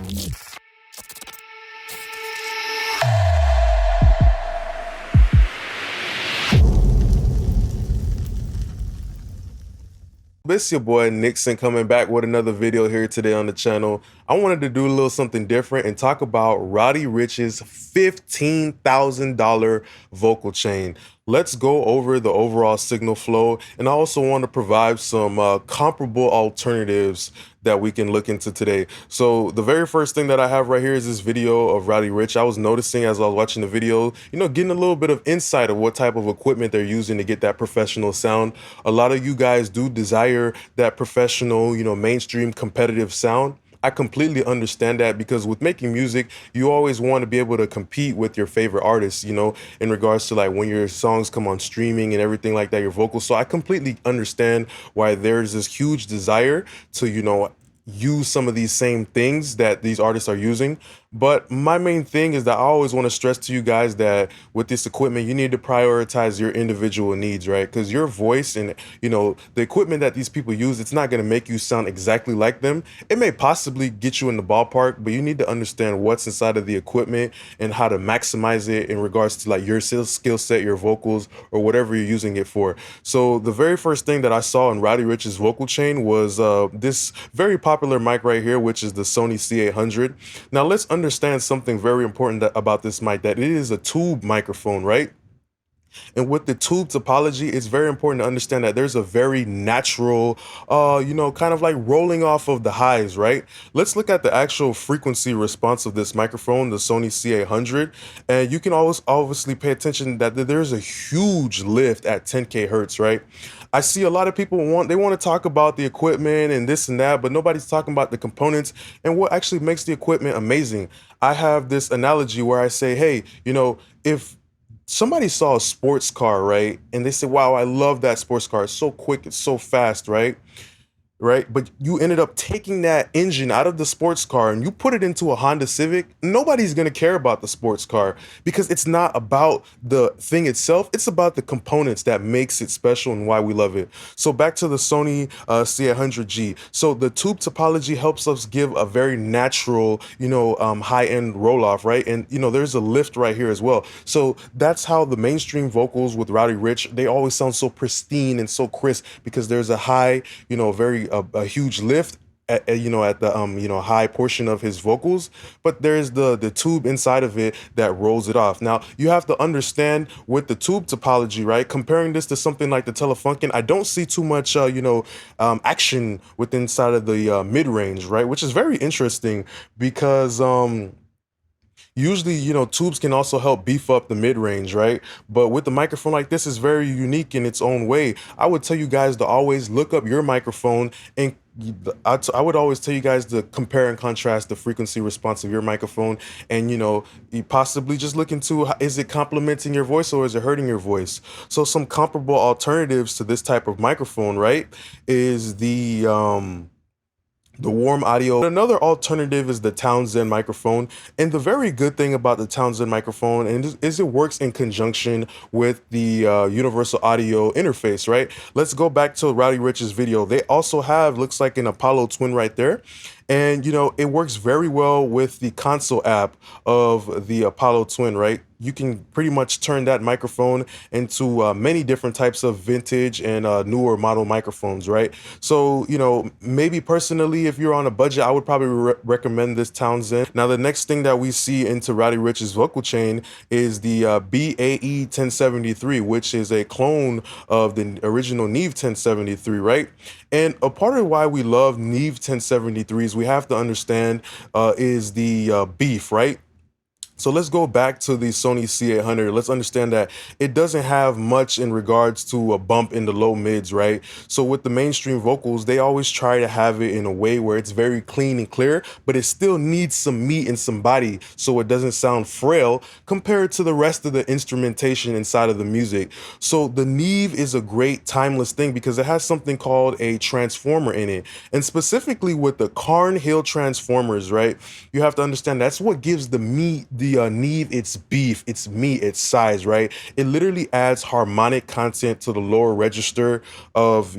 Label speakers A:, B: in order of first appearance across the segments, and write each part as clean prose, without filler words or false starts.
A: It's your boy Nixon coming back with another video here today on the channel. I wanted to do a little something different and talk about Roddy Ricch's $15,000 vocal chain. Let's go over the overall signal flow, and I also want to provide some comparable alternatives that we can look into today. So the very first thing that I have right here is this video of Roddy Ricch. I was noticing as I was watching the video, getting a little bit of insight of what type of equipment they're using to get that professional sound. A lot of you guys do desire that professional, mainstream competitive sound. I completely understand that, because with making music, you always want to be able to compete with your favorite artists, in regards to like when your songs come on streaming and everything like that, your vocals. So I completely understand why there's this huge desire to, use some of these same things that these artists are using. But my main thing is that I always want to stress to you guys that with this equipment, you need to prioritize your individual needs, right? Because your voice and, the equipment that these people use, it's not going to make you sound exactly like them. It may possibly get you in the ballpark, but you need to understand what's inside of the equipment and how to maximize it in regards to like your skill set, your vocals, or whatever you're using it for. So the very first thing that I saw in Roddy Ricch's vocal chain was this very popular mic right here, which is the Sony C800. Now let's understand something very important about this mic, that it is a tube microphone, right? And with the tube topology, it's very important to understand that there's a very natural, kind of like rolling off of the highs, right? Let's look at the actual frequency response of this microphone, the Sony C800. And you can always obviously pay attention that there's a huge lift at 10K hertz, right? I see a lot of people want to talk about the equipment and this and that, but nobody's talking about the components and what actually makes the equipment amazing. I have this analogy where I say, hey, if somebody saw a sports car, right, and they said, wow, I love that sports car, it's so quick, it's so fast, right? But you ended up taking that engine out of the sports car and you put it into a Honda Civic. Nobody's going to care about the sports car, because it's not about the thing itself. It's about the components that makes it special and why we love it. So back to the Sony C800G. So the tube topology helps us give a very natural, high-end roll-off, right? And, there's a lift right here as well. So that's how the mainstream vocals with Roddy Ricch, they always sound so pristine and so crisp, because there's a high, very a huge lift at the high portion of his vocals, but there's the tube inside of it that rolls it off. Now you have to understand with the tube topology, right, comparing this to something like the Telefunken, I don't see too much action within inside of the mid-range, right, which is very interesting, because usually, tubes can also help beef up the mid-range, right? But with the microphone like this, is very unique in its own way. I would tell you guys to always look up your microphone, and I would always tell you guys to compare and contrast the frequency response of your microphone, and you possibly just look into, is it complementing your voice or is it hurting your voice? So some comparable alternatives to this type of microphone, right, is the warm audio. Another alternative is the Townsend microphone. And the very good thing about the Townsend microphone is it works in conjunction with the universal audio interface, right? Let's go back to Roddy Ricch's video. They also have, looks like an Apollo Twin right there. And, it works very well with the console app of the Apollo Twin, right? You can pretty much turn that microphone into many different types of vintage and newer model microphones, right? So, maybe personally, if you're on a budget, I would probably recommend this Townsend. Now, the next thing that we see into Roddy Ricch's vocal chain is the BAE 1073, which is a clone of the original Neve 1073, right? And a part of why we love Neve 1073s, we have to understand, is the beef, right? So let's go back to the Sony C800. Let's understand that it doesn't have much in regards to a bump in the low mids, right? So with the mainstream vocals, they always try to have it in a way where it's very clean and clear, but it still needs some meat and some body so it doesn't sound frail compared to the rest of the instrumentation inside of the music. So the Neve is a great timeless thing because it has something called a transformer in it. And specifically with the Carn Hill transformers, right? You have to understand that's what gives the Neve its beef, its meat, its size, right? It literally adds harmonic content to the lower register of,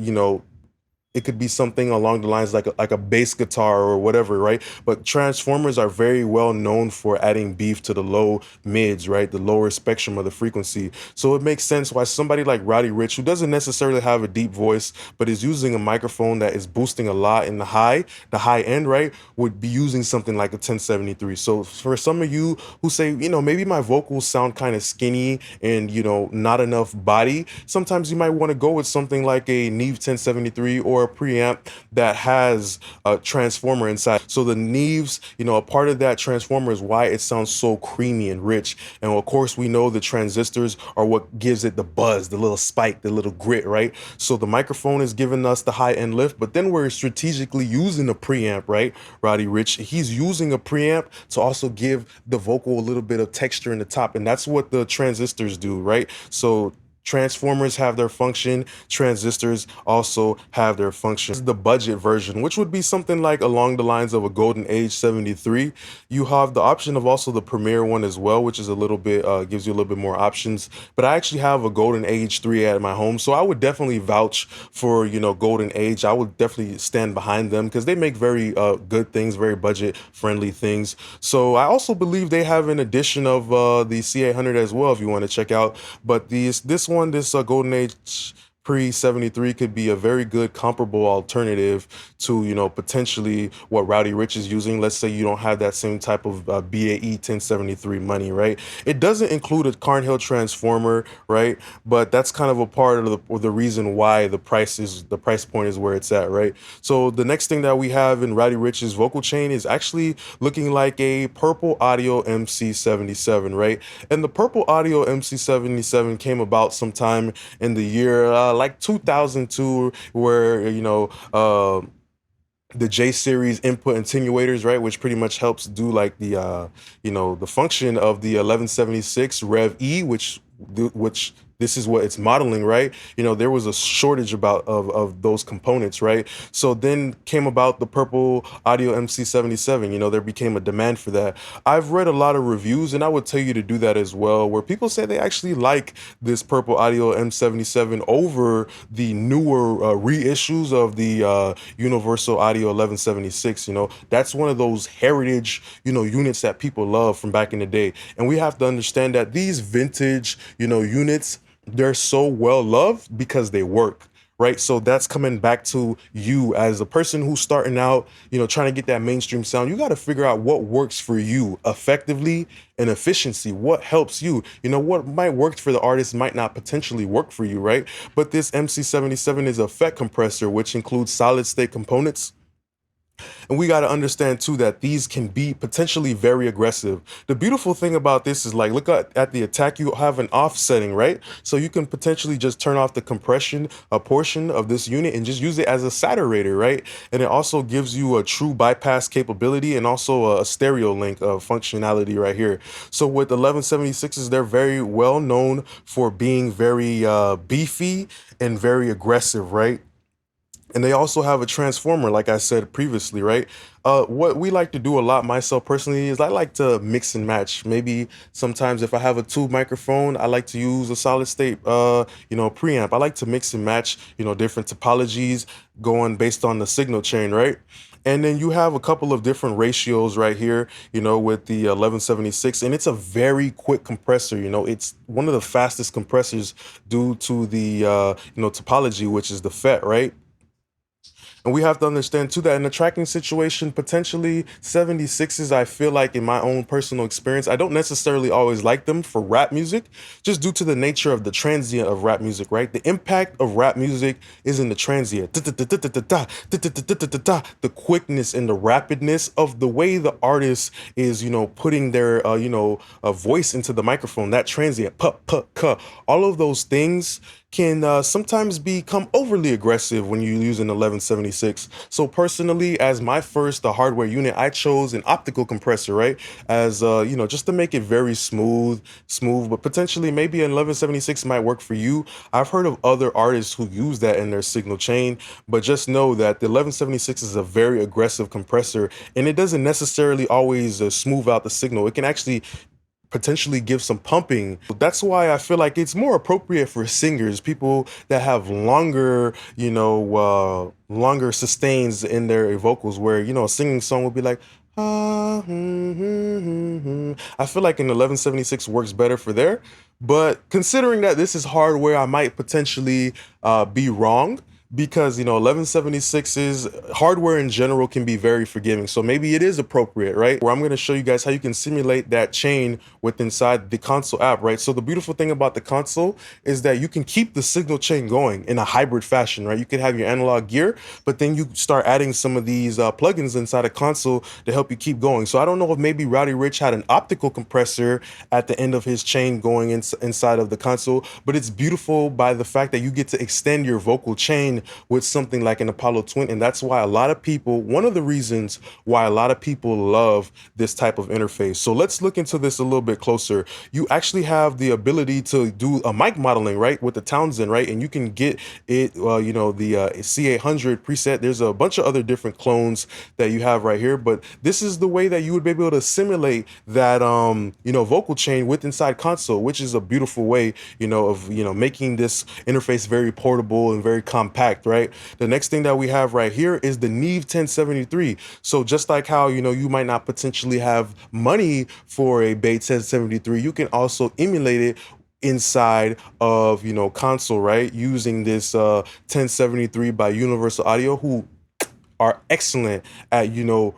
A: it could be something along the lines like a bass guitar or whatever, right? But transformers are very well known for adding beef to the low mids, right? The lower spectrum of the frequency. So it makes sense why somebody like Roddy Ricch, who doesn't necessarily have a deep voice, but is using a microphone that is boosting a lot in the high end, right, would be using something like a 1073. So for some of you who say, maybe my vocals sound kind of skinny and, not enough body, sometimes you might want to go with something like a Neve 1073 or a preamp that has a transformer inside. So the Neves, a part of that transformer is why it sounds so creamy and rich. And of course, we know the transistors are what gives it the buzz, the little spike, the little grit, right? So the microphone is giving us the high end lift, but then we're strategically using a preamp, right? Roddy Ricch, he's using a preamp to also give the vocal a little bit of texture in the top. And that's what the transistors do, right? So transformers have their function, transistors also have their function. This is the budget version, which would be something like along the lines of a Golden Age 73. You have the option of also the Premier one as well, which is a little bit, gives you a little bit more options. But I actually have a Golden Age 3 at my home, so I would definitely vouch for, Golden Age. I would definitely stand behind them because they make very good things, very budget friendly things. So I also believe they have an edition of the C800 as well if you want to check out. But this Golden Age pre-73 could be a very good comparable alternative to, potentially what Roddy Ricch is using. Let's say you don't have that same type of BAE 1073 money, right? It doesn't include a Carnhill transformer, right? But that's kind of a part of the reason why the price point is where it's at, right? So the next thing that we have in Roddy Ricch's vocal chain is actually looking like a Purple Audio MC77, right? And the Purple Audio MC77 came about sometime in the year like 2002, where the J series input attenuators, right, which pretty much helps do like the function of the 1176 Rev E, which this is what it's modeling, right? There was a shortage of those components, right? So then came about the Purple Audio MC77. There became a demand for that. I've read a lot of reviews, and I would tell you to do that as well, where people say they actually like this Purple Audio M77 over the newer reissues of the Universal Audio 1176. That's one of those heritage, units that people love from back in the day. And we have to understand that these vintage, units, they're so well loved because they work, right? So that's coming back to you as a person who's starting out, trying to get that mainstream sound. You got to figure out what works for you effectively and efficiency. What helps you? What might work for the artist might not potentially work for you, right? But this MC77 is a FET compressor, which includes solid state components. And we got to understand too that these can be potentially very aggressive. The beautiful thing about this is, like, look at the attack, you have an off setting, right? So you can potentially just turn off the compression portion of this unit and just use it as a saturator, right? And it also gives you a true bypass capability and also a stereo link of functionality right here. So with 1176s, they're very well known for being very beefy and very aggressive, right? And they also have a transformer, like I said previously, right? What we like to do a lot, myself personally, is I like to mix and match. Maybe sometimes if I have a tube microphone, I like to use a solid state, preamp. I like to mix and match, different topologies going based on the signal chain, right? And then you have a couple of different ratios right here, with the 1176, and it's a very quick compressor. It's one of the fastest compressors due to the, topology, which is the FET, right? And we have to understand too that in a tracking situation, potentially 76s, I feel like in my own personal experience, I don't necessarily always like them for rap music, just due to the nature of the transient of rap music, right? The impact of rap music is in the transient. The quickness and the rapidness of the way the artist is, putting their, a voice into the microphone, that transient, all of those things can sometimes become overly aggressive when you use an 1176. So personally, as my first hardware unit, I chose an optical compressor, right? As just to make it very smooth, but potentially maybe an 1176 might work for you. I've heard of other artists who use that in their signal chain, but just know that the 1176 is a very aggressive compressor, and it doesn't necessarily always smooth out the signal. It can actually potentially give some pumping. That's why I feel like it's more appropriate for singers, people that have longer, longer sustains in their vocals, where, a singing song would be like, ah, I feel like an 1176 works better for there. But considering that this is hardware, I might potentially be wrong, because 1176's hardware in general can be very forgiving, so maybe it is appropriate, right? Where I'm going to show you guys how you can simulate that chain with inside the console app, right? So the beautiful thing about the console is that you can keep the signal chain going in a hybrid fashion, right? You can have your analog gear, but then you start adding some of these plugins inside a console to help you keep going. So I don't know if maybe Roddy Ricch had an optical compressor at the end of his chain going inside of the console, but it's beautiful by the fact that you get to extend your vocal chain with something like an Apollo Twin. And that's why a lot of people, one of the reasons why a lot of people love this type of interface. So let's look into this a little bit closer. You actually have the ability to do a mic modeling, right, with the Townsend, right? And you can get it, the C800 preset. There's a bunch of other different clones that you have right here, but this is the way that you would be able to simulate that, vocal chain with inside console, which is a beautiful way, of, making this interface very portable and very compact, right? The next thing that we have right here is the Neve 1073. So just like how, you might not potentially have money for a Bay 1073, you can also emulate it inside of, console, right? Using this 1073 by Universal Audio, who are excellent at,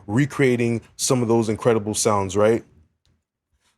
A: recreating some of those incredible sounds, right?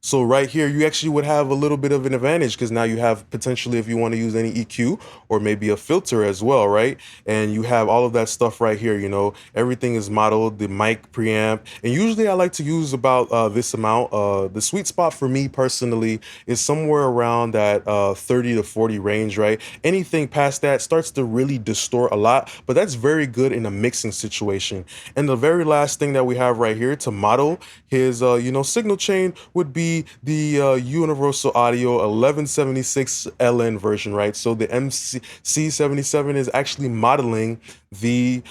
A: So right here, you actually would have a little bit of an advantage, because now you have potentially, if you want to use any EQ or maybe a filter as well, right? And you have all of that stuff right here, everything is modeled, the mic preamp. And usually I like to use about this amount. The sweet spot for me personally is somewhere around that 30 to 40 range, right? Anything past that starts to really distort a lot, but that's very good in a mixing situation. And the very last thing that we have right here to model his, signal chain would be the Universal Audio 1176 LN version, right? So the MC-C77 is actually modeling the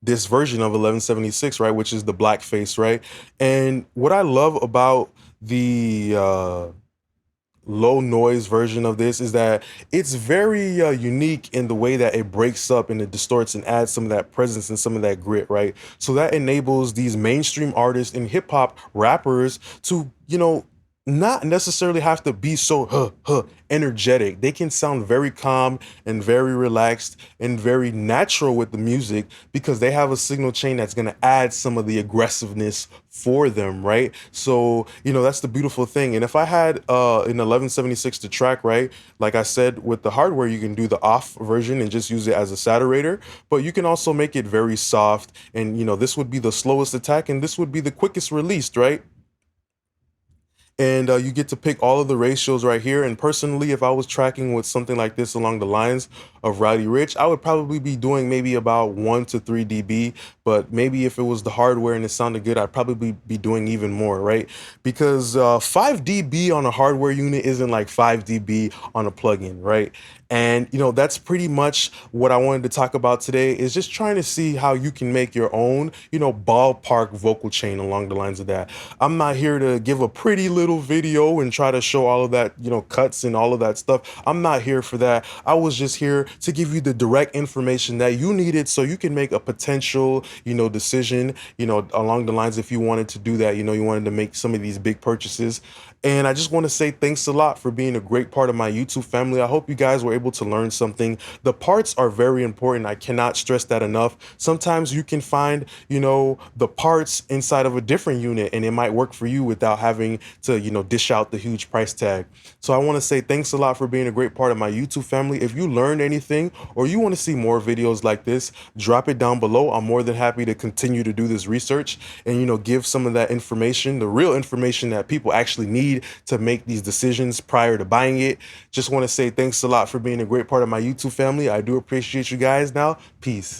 A: this version of 1176, right, which is the blackface, right? And what I love about the low noise version of this is that it's very unique in the way that it breaks up and it distorts and adds some of that presence and some of that grit, right? So that enables these mainstream artists and hip hop rappers to, not necessarily have to be so energetic. They can sound very calm and very relaxed and very natural with the music, because they have a signal chain that's going to add some of the aggressiveness for them, right? So, that's the beautiful thing. And if I had an 1176 to track, right, like I said, with the hardware, you can do the off version and just use it as a saturator, but you can also make it very soft. And, this would be the slowest attack and this would be the quickest released, right? And you get to pick all of the ratios right here. And personally, if I was tracking with something like this along the lines of Roddy Ricch, I would probably be doing maybe about 1 to 3 dB. But maybe if it was the hardware and it sounded good, I'd probably be doing even more, right? Because 5 dB on a hardware unit isn't like 5 dB on a plugin, right? And, that's pretty much what I wanted to talk about today, is just trying to see how you can make your own, ballpark vocal chain along the lines of that. I'm not here to give a pretty little video and try to show all of that, cuts and all of that stuff. I'm not here for that. I was just here to give you the direct information that you needed so you can make a potential, decision, along the lines, if you wanted to do that, you wanted to make some of these big purchases. And I just want to say thanks a lot for being a great part of my YouTube family. I hope you guys were able to learn something. The parts are very important. I cannot stress that enough. Sometimes you can find, the parts inside of a different unit and it might work for you without having to, dish out the huge price tag. So I want to say thanks a lot for being a great part of my YouTube family. If you learned anything or you want to see more videos like this, drop it down below. I'm more than happy to continue to do this research and, give some of that information, the real information that people actually need to make these decisions prior to buying it. Just want to say thanks a lot for being a great part of my YouTube family. I do appreciate you guys. Now, peace.